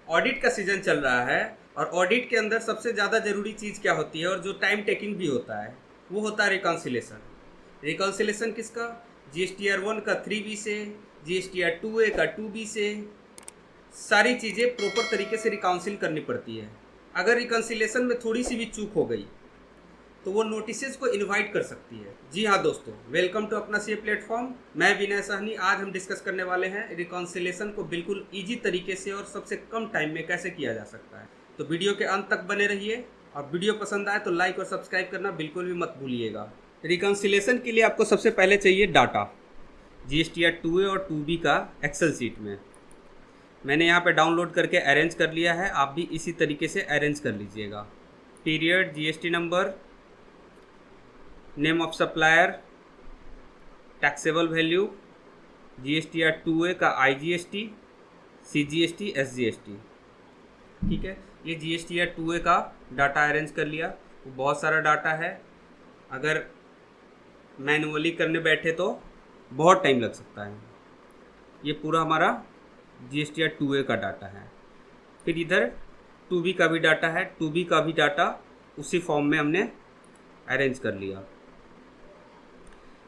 Audit का season चल रहा है और ऑडिट के अंदर सबसे ज़्यादा ज़रूरी चीज़ क्या होती है और जो टाइम टेकिंग भी होता है वो होता है रिकॉन्सिलेशन। रिकॉन्सिलेशन किसका? GSTR 1 का 3B से, GSTR 2A का 2B से, सारी चीज़ें प्रॉपर तरीके से रिकाउंसिल करनी पड़ती है। अगर रिकॉन्सिलेशन में थोड़ी सी भी चूक हो गई तो वो नोटिसेस को इनवाइट कर सकती है। जी हाँ दोस्तों, वेलकम टू अपना सी प्लेटफॉर्म। मैं विनय सहनी। आज हम डिस्कस करने वाले हैं रिकॉन्सिलेशन को बिल्कुल ईजी तरीके से और सबसे कम टाइम में कैसे किया जा सकता है। तो वीडियो के अंत तक बने रहिए और वीडियो पसंद आए तो लाइक और सब्सक्राइब करना बिल्कुल भी मत भूलिएगा। रिकॉन्सिलेशन के लिए आपको सबसे पहले चाहिए डाटा। GSTR 2A और 2B का एक्सेल शीट में मैंने यहाँ पे डाउनलोड करके अरेंज कर लिया है। आप भी इसी तरीके से अरेंज कर लीजिएगा। Period, GST number, name of supplier, taxable value, GSTR 2A का IGST, CGST, SGST। ठीक है, ये GSTR 2A का डाटा अरेंज कर लिया। वो बहुत सारा डाटा है, अगर मैनुअली करने बैठे तो बहुत टाइम लग सकता है। ये पूरा हमारा GSTR 2A का डाटा है। फिर इधर 2B का भी डाटा है। 2B का भी डाटा उसी फॉर्म में हमने अरेंज कर लिया।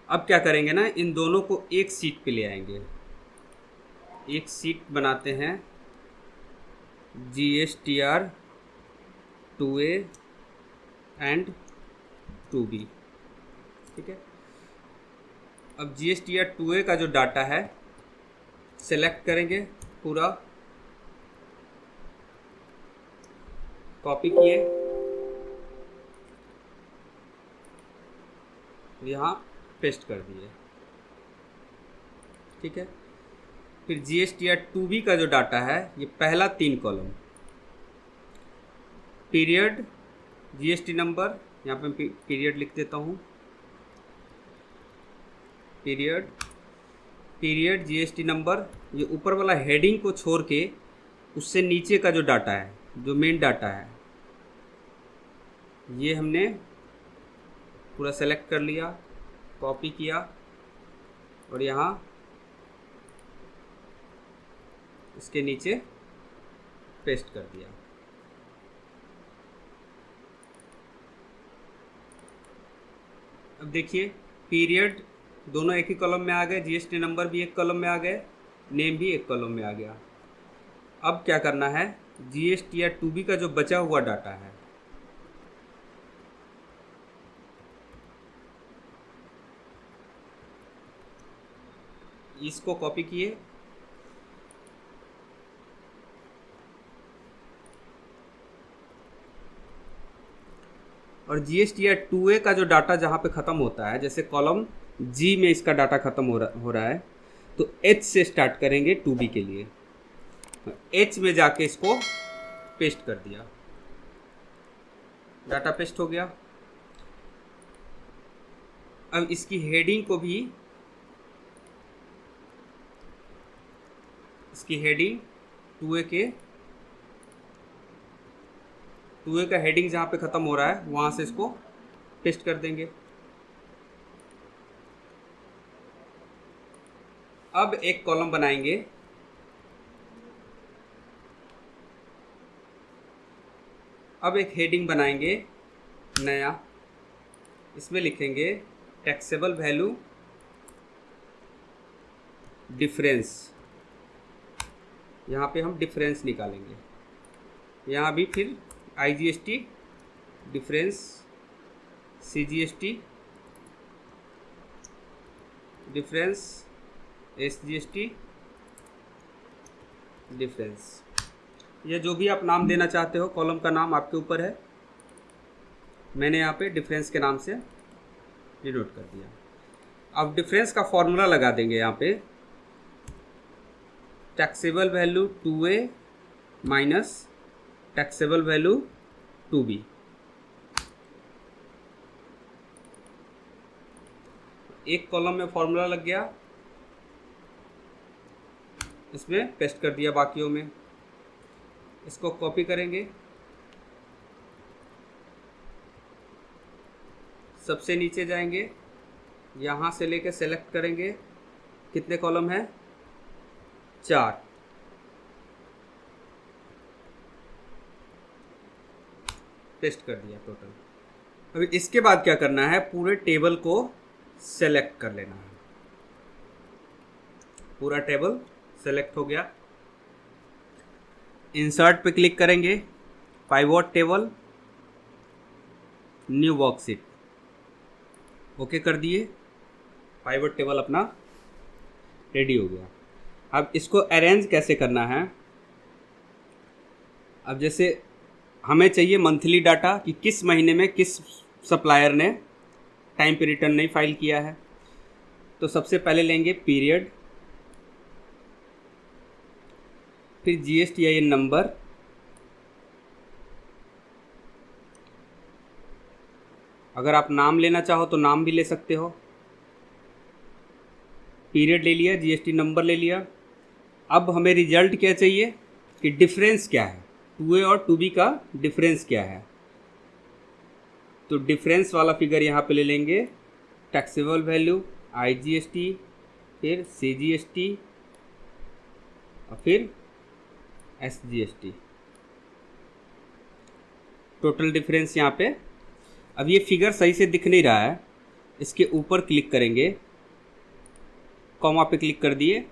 अब क्या करेंगे ना, इन दोनों को एक सीट पे ले आएंगे। एक सीट बनाते हैं GSTR 2A एंड 2B। ठीक है, अब GSTR 2A का जो डाटा है सेलेक्ट करेंगे, पूरा कॉपी किए, यहाँ पेस्ट कर दिए। ठीक है, फिर GSTR 2B का जो डाटा है, ये पहला 3 कॉलम, पीरियड, GST नंबर, यहाँ पे पीरियड लिख देता हूँ, पीरियड, GST नंबर। ये ऊपर वाला हेडिंग को छोड़ के उससे नीचे का जो डाटा है, जो मेन डाटा है, ये हमने पूरा सेलेक्ट कर लिया, कॉपी किया और यहाँ इसके नीचे पेस्ट कर दिया। अब देखिए, पीरियड दोनों एक ही कॉलम में आ गए, GST नंबर भी एक कॉलम में आ गए, नेम भी एक कॉलम में आ गया। अब क्या करना है, GSTR 2B का जो बचा हुआ डाटा है, इसको कॉपी किए, और GSTR 2A का जो डाटा जहाँ पे ख़त्म होता है, जैसे कॉलम G में इसका डाटा ख़त्म हो रहा है, तो H से स्टार्ट करेंगे 2B के लिए। H में जाके इसको पेस्ट कर दिया, डाटा पेस्ट हो गया। अब इसकी हेडिंग को भी, इसकी हेडिंग 2A का हेडिंग जहाँ पे ख़त्म हो रहा है वहाँ से इसको पेस्ट कर देंगे। अब एक कॉलम बनाएंगे, अब एक हेडिंग बनाएंगे नया, इसमें लिखेंगे टैक्सेबल वैल्यू डिफरेंस। यहाँ पे हम डिफरेंस निकालेंगे। यहाँ भी फिर IGST difference, CGST difference, SGST difference. ये जो भी आप नाम देना चाहते हो, कॉलम का नाम आपके ऊपर है। मैंने यहाँ पे डिफरेंस के नाम से डिनोट कर दिया। अब डिफरेंस का फॉर्मूला लगा देंगे यहाँ पे, taxable value 2A minus taxable value 2B। एक कॉलम में फॉर्मूला लग गया, इसमें पेस्ट कर दिया बाकियों में। इसको कॉपी करेंगे, सबसे नीचे जाएंगे, यहाँ से लेकर सेलेक्ट करेंगे, कितने कॉलम है, 4। पेस्ट कर दिया टोटल। अभी इसके बाद क्या करना है, पूरे टेबल को सेलेक्ट कर लेना है। पूरा टेबल सेलेक्ट हो गया। इंसर्ट पे क्लिक करेंगे, pivot table, new worksheet, okay कर दिए। पाइवोट टेबल अपना रेडी हो गया। अब इसको अरेंज कैसे करना है, अब जैसे हमें चाहिए मंथली डाटा कि किस महीने में किस सप्लायर ने टाइम पे रिटर्न नहीं फाइल किया है। तो सबसे पहले लेंगे पीरियड, फिर GSTIN नंबर, अगर आप नाम लेना चाहो तो नाम भी ले सकते हो। पीरियड ले लिया, GST नंबर ले लिया। अब हमें रिजल्ट क्या चाहिए कि डिफरेंस क्या है, 2A और 2B का डिफरेंस क्या है। तो डिफरेंस वाला फिगर यहाँ पे ले लेंगे, टैक्सेबल वैल्यू, IGST, फिर CGST और फिर SGST, टोटल डिफरेंस यहाँ पे। अब ये फिगर सही से दिख नहीं रहा है, इसके ऊपर क्लिक करेंगे, कॉमा पे क्लिक कर दिए,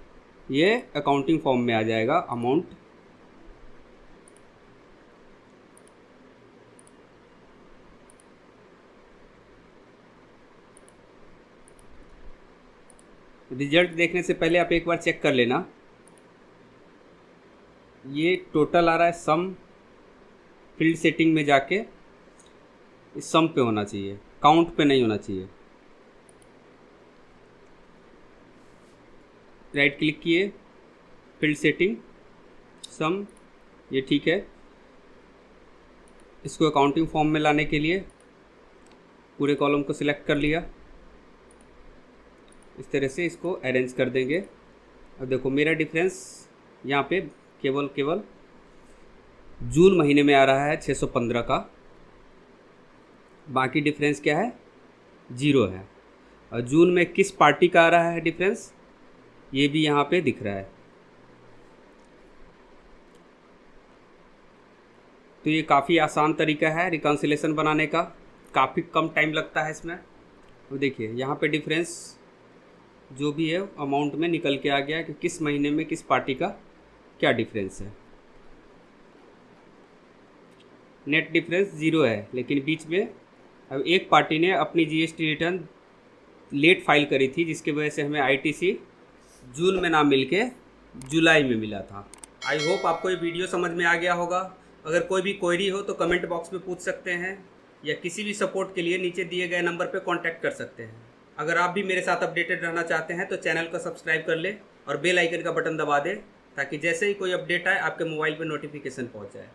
ये अकाउंटिंग फॉर्म में आ जाएगा अमाउंट। रिजल्ट देखने से पहले आप एक बार चेक कर लेना, ये टोटल आ रहा है सम, फील्ड सेटिंग में जाके इस सम पे होना चाहिए, काउंट पे नहीं होना चाहिए। राइट क्लिक किए, फील्ड सेटिंग, सम, ये ठीक है। इसको अकाउंटिंग फॉर्म में लाने के लिए पूरे कॉलम को सिलेक्ट कर लिया, इस तरह से इसको अरेंज कर देंगे। अब देखो मेरा डिफरेंस यहाँ पे केवल जून महीने में आ रहा है 615 का, बाकी डिफरेंस क्या है, 0 है। और जून में किस पार्टी का आ रहा है डिफरेंस, ये भी यहाँ पे दिख रहा है। तो ये काफ़ी आसान तरीका है रिकॉन्सिलेशन बनाने का, काफ़ी कम टाइम लगता है इसमें। तो देखिए यहाँ पे डिफरेंस जो भी है अमाउंट में निकल के आ गया कि किस महीने में किस पार्टी का क्या डिफरेंस है। नेट डिफरेंस 0 है, लेकिन बीच में अब एक पार्टी ने अपनी GST रिटर्न लेट फाइल करी थी, जिसकी वजह से हमें ITC जून में ना मिल के जुलाई में मिला था। आई होप आपको ये वीडियो समझ में आ गया होगा। अगर कोई भी क्वेरी हो तो कमेंट बॉक्स में पूछ सकते हैं, या किसी भी सपोर्ट के लिए नीचे दिए गए नंबर पर कॉन्टैक्ट कर सकते हैं। अगर आप भी मेरे साथ अपडेटेड रहना चाहते हैं तो चैनल को सब्सक्राइब कर ले और बेल आइकन का बटन दबा दे, ताकि जैसे ही कोई अपडेट आए आपके मोबाइल पर नोटिफिकेशन पहुंच जाए।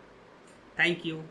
Thank you.